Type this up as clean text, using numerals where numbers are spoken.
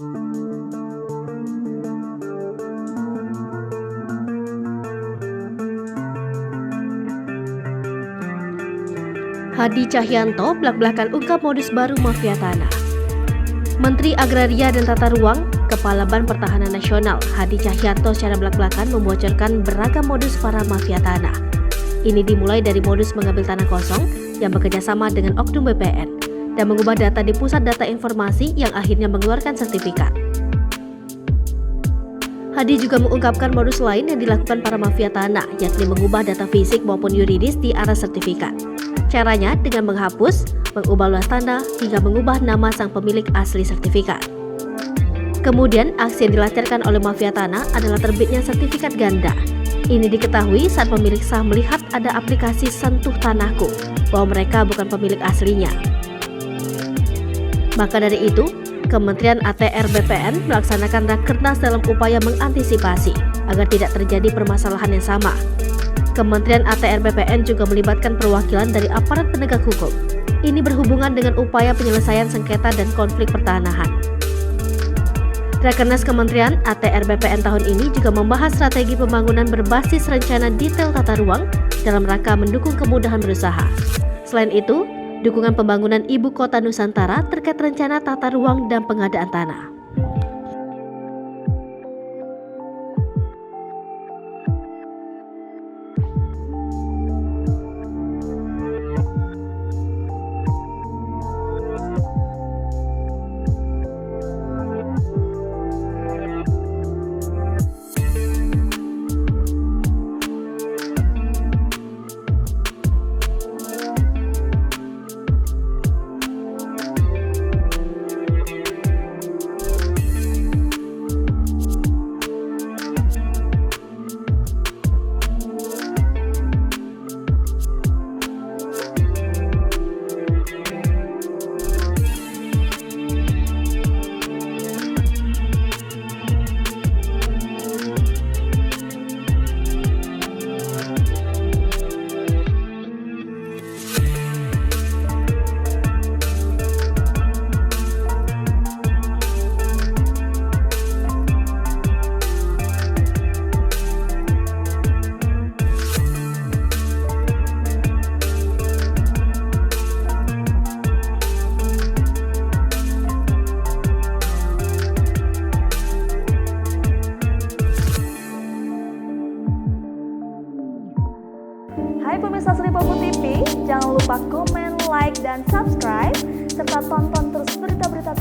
Hadi Cahyanto belak-belakan ungkap modus baru mafia tanah. Menteri Agraria dan Tata Ruang, Kepala Ban Pertahanan Nasional, Hadi Cahyanto secara belak-belakan membocorkan beragam modus para mafia tanah. Ini dimulai dari modus mengambil tanah kosong yang bekerjasama dengan oknum BPN dan mengubah data di pusat data informasi yang akhirnya mengeluarkan sertifikat. Hadi juga mengungkapkan modus lain yang dilakukan para mafia tanah, yakni mengubah data fisik maupun yuridis di arah sertifikat. Caranya dengan menghapus, mengubah luas tanah, hingga mengubah nama sang pemilik asli sertifikat. Kemudian, aksi yang dilancarkan oleh mafia tanah adalah terbitnya sertifikat ganda. Ini diketahui saat pemilik sah melihat ada aplikasi Sentuh Tanahku, bahwa mereka bukan pemilik aslinya. Maka dari itu, Kementerian ATR BPN melaksanakan rakernas dalam upaya mengantisipasi agar tidak terjadi permasalahan yang sama. Kementerian ATR BPN juga melibatkan perwakilan dari aparat penegak hukum. Ini berhubungan dengan upaya penyelesaian sengketa dan konflik pertanahan. Rakernas Kementerian ATR BPN tahun ini juga membahas strategi pembangunan berbasis rencana detail tata ruang dalam rangka mendukung kemudahan berusaha. Selain itu, dukungan pembangunan Ibu Kota Nusantara terkait rencana tata ruang dan pengadaan tanah. Hai pemirsa Sri Popo TV, jangan lupa komen, like, dan subscribe, serta tonton terus berita-berita